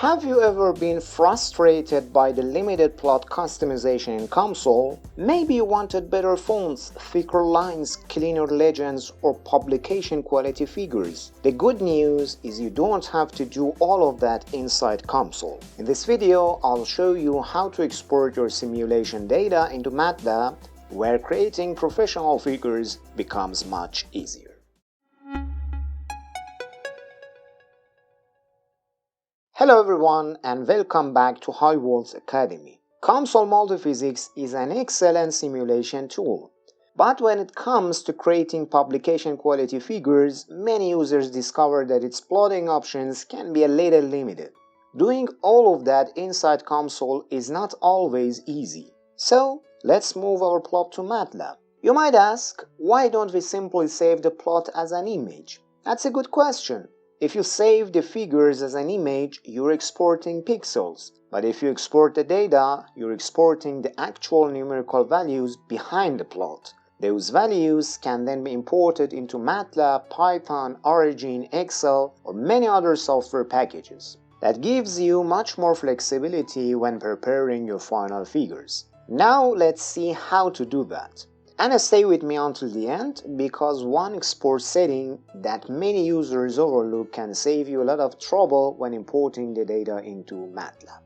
Have you ever been frustrated by the limited plot customization in COMSOL? Maybe you wanted better fonts, thicker lines, cleaner legends, or publication quality figures. The good news is you don't have to do all of that inside COMSOL. In this video, I'll show you how to export your simulation data into MATLAB, where creating professional figures becomes much easier. Hello everyone and welcome back to HighWorld's Academy. COMSOL Multiphysics is an excellent simulation tool. But when it comes to creating publication quality figures, many users discover that its plotting options can be a little limited. Doing all of that inside COMSOL is not always easy. So let's move our plot to MATLAB. You might ask, why don't we simply save the plot as an image? That's a good question. If you save the figures as an image, you're exporting pixels. But if you export the data, you're exporting the actual numerical values behind the plot. Those values can then be imported into MATLAB, Python, Origin, Excel, or many other software packages. That gives you much more flexibility when preparing your final figures. Now let's see how to do that. And stay with me until the end, because one export setting that many users overlook can save you a lot of trouble when importing the data into MATLAB.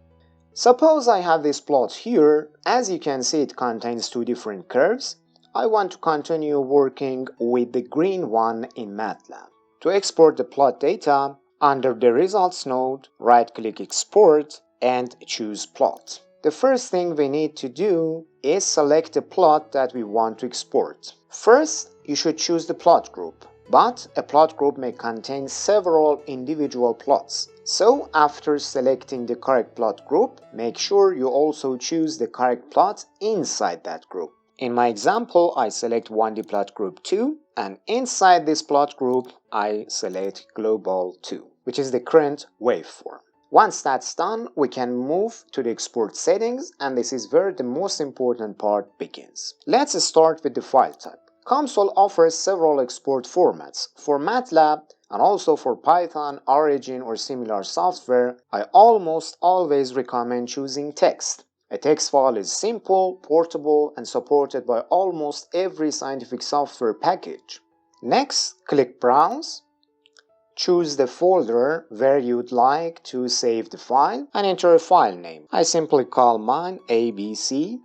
Suppose I have this plot here. As you can see, it contains two different curves. I want to continue working with the green one in MATLAB. To export the plot data, under the Results node, right-click Export and choose Plot. The first thing we need to do is select the plot that we want to export. First, you should choose the plot group, but a plot group may contain several individual plots. So after selecting the correct plot group, make sure you also choose the correct plot inside that group. In my example, I select 1D plot group 2, and inside this plot group, I select global 2, which is the current waveform. Once that's done, we can move to the export settings, and this is where the most important part begins. Let's start with the file type. COMSOL offers several export formats. For MATLAB and also for Python, Origin, or similar software, I almost always recommend choosing text. A text file is simple, portable, and supported by almost every scientific software package. Next, click Browse. Choose the folder where you'd like to save the file and enter a file name. I simply call mine ABC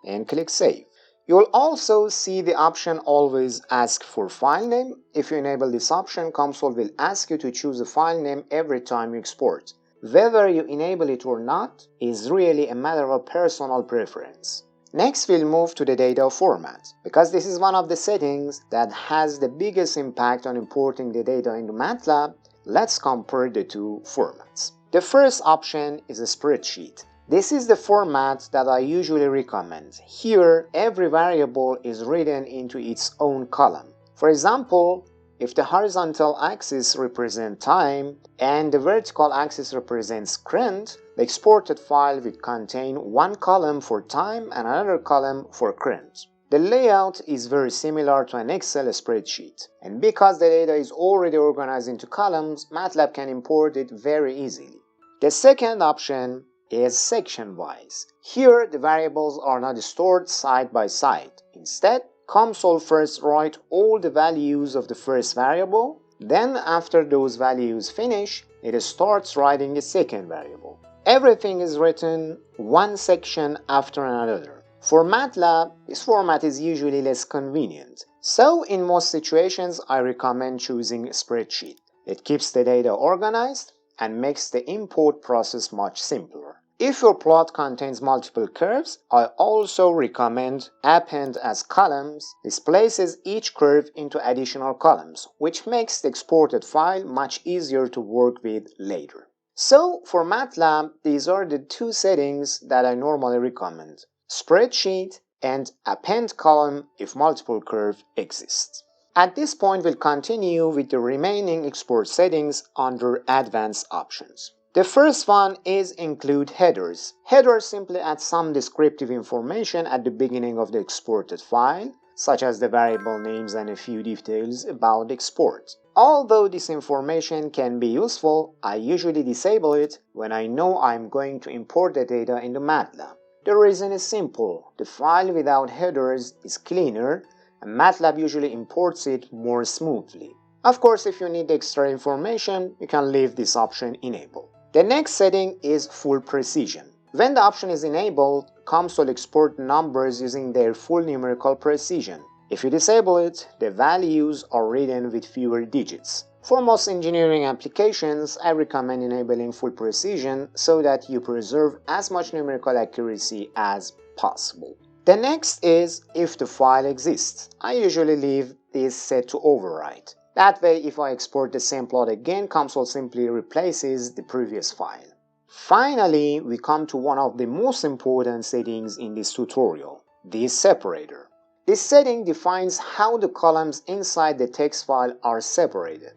and click Save. You'll also see the option Always Ask for File Name. If you enable this option, COMSOL will ask you to choose a file name every time you export. Whether you enable it or not is really a matter of personal preference. Next, we'll move to the data format, because this is one of the settings that has the biggest impact on importing the data into MATLAB. Let's compare the two formats. The first option is a spreadsheet. This is the format that I usually recommend. Here, every variable is written into its own column. For example, if the horizontal axis represents time and the vertical axis represents current, the exported file will contain one column for time and another column for current. The layout is very similar to an Excel spreadsheet, and because the data is already organized into columns, MATLAB can import it very easily. The second option is Sectionwise. Here, the variables are not stored side by side. Instead, COMSOL first writes all the values of the first variable, then after those values finish, it starts writing the second variable. Everything is written one section after another. For MATLAB, this format is usually less convenient. So in most situations, I recommend choosing a spreadsheet. It keeps the data organized and makes the import process much simpler. If your plot contains multiple curves, I also recommend Append as Columns. This places each curve into additional columns, which makes the exported file much easier to work with later. So for MATLAB, these are the two settings that I normally recommend: Spreadsheet and Append Column if multiple curves exist. At this point, we'll continue with the remaining export settings under Advanced Options. The first one is Include Headers. Headers simply add some descriptive information at the beginning of the exported file. such as the variable names and a few details about export. Although this information can be useful, I usually disable it when I know I'm going to import the data into MATLAB. The reason is simple: the file without headers is cleaner, and MATLAB usually imports it more smoothly. Of course, if you need extra information, you can leave this option enabled. The next setting is full precision. When the option is enabled, COMSOL exports numbers using their full numerical precision. If you disable it, the values are written with fewer digits. For most engineering applications, I recommend enabling full precision so that you preserve as much numerical accuracy as possible. The next is if the file exists. I usually leave this set to override. That way, if I export the same plot again, COMSOL simply replaces the previous file. Finally, we come to one of the most important settings in this tutorial, the separator. This setting defines how the columns inside the text file are separated.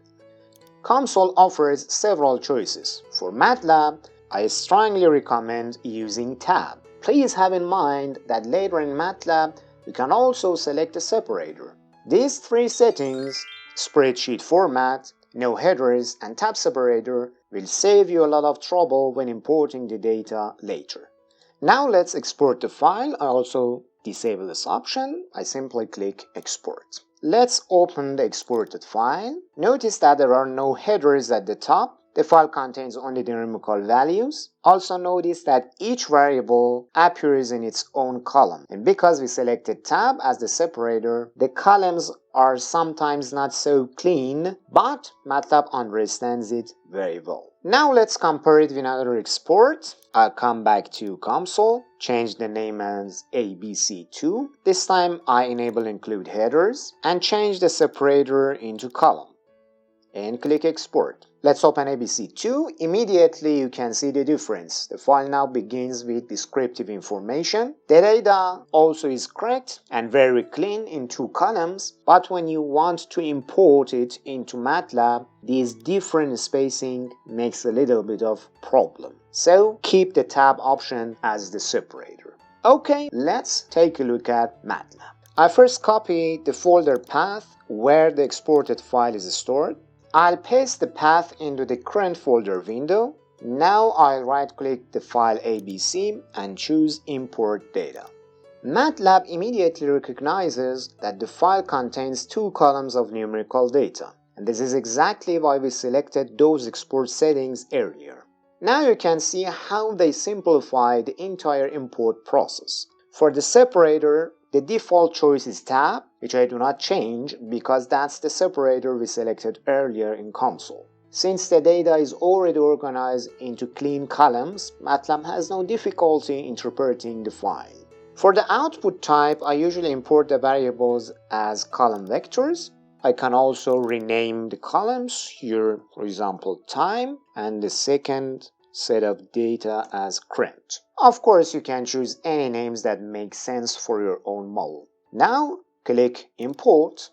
COMSOL offers several choices. For MATLAB, I strongly recommend using tab. Please have in mind that later in MATLAB, you can also select a separator. These three settings, spreadsheet format, no headers, and tab separator, will save you a lot of trouble when importing the data later. Now let's export the file. I also disable this option. I simply click export. Let's open the exported file. Notice that there are no headers at the top. The file contains only the numerical values. Also notice that each variable appears in its own column. And because we selected tab as the separator, the columns are sometimes not so clean, but MATLAB understands it very well. Now let's compare it with another export. I'll come back to COMSOL, change the name as ABC2. This time I enable include headers and change the separator into column. And click export. Let's open ABC2. Immediately you can see the difference. The file now begins with descriptive information. The data also is correct and very clean in two columns, but when you want to import it into MATLAB, this different spacing makes a little bit of problem. So keep the tab option as the separator. Okay, let's take a look at MATLAB. I first copy the folder path where the exported file is stored. I'll paste the path into the current folder window. Now I'll right-click the file ABC and choose Import Data. MATLAB immediately recognizes that the file contains two columns of numerical data, and this is exactly why we selected those export settings earlier. Now you can see how they simplify the entire import process. For the separator, the default choice is tab, which I do not change because that's the separator we selected earlier in COMSOL. Since the data is already organized into clean columns, MATLAB has no difficulty interpreting the file. For the output type, I usually import the variables as column vectors. I can also rename the columns here, for example, time, and the second set of data as current. Of course, you can choose any names that make sense for your own model. Now, click Import,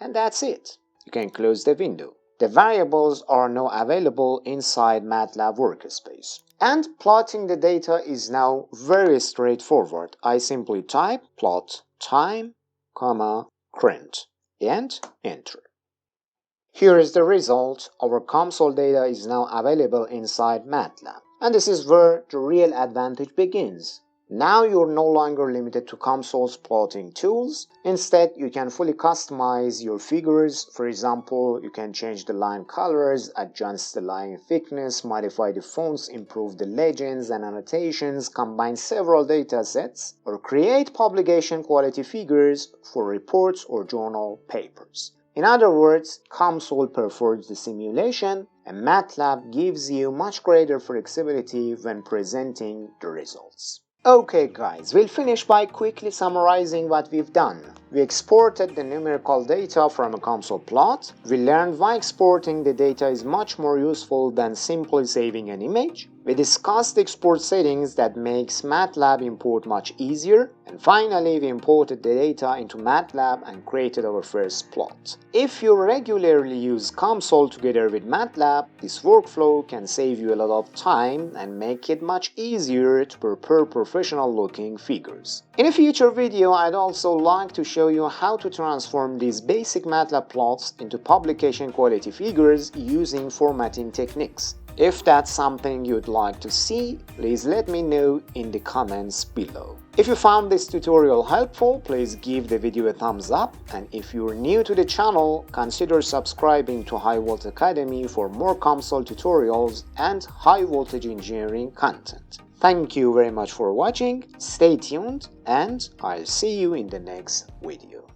and that's it. You can close the window. The variables are now available inside MATLAB Workspace. And plotting the data is now very straightforward. I simply type plot time, current, and enter. Here is the result. Our COMSOL data is now available inside MATLAB. And this is where the real advantage begins. Now you're no longer limited to COMSOL's plotting tools. Instead, you can fully customize your figures. For example, you can change the line colors, adjust the line thickness, modify the fonts, improve the legends and annotations, combine several data sets, or create publication quality figures for reports or journal papers. In other words, COMSOL performs the simulation, and MATLAB gives you much greater flexibility when presenting the results. Okay guys, we'll finish by quickly summarizing what we've done. We exported the numerical data from a COMSOL plot. We learned why exporting the data is much more useful than simply saving an image. We discussed export settings that makes MATLAB import much easier, and finally we imported the data into MATLAB and created our first plot. If you regularly use COMSOL together with MATLAB, this workflow can save you a lot of time and make it much easier to prepare professional looking figures. In a future video, I'd also like to show you how to transform these basic MATLAB plots into publication quality figures using formatting techniques. If that's something you'd like to see, please let me know in the comments below. If you found this tutorial helpful, please give the video a thumbs up, and if you're new to the channel, consider subscribing to High Volt Academy for more COMSOL tutorials and high voltage engineering content. Thank you very much for watching, stay tuned, and I'll see you in the next video.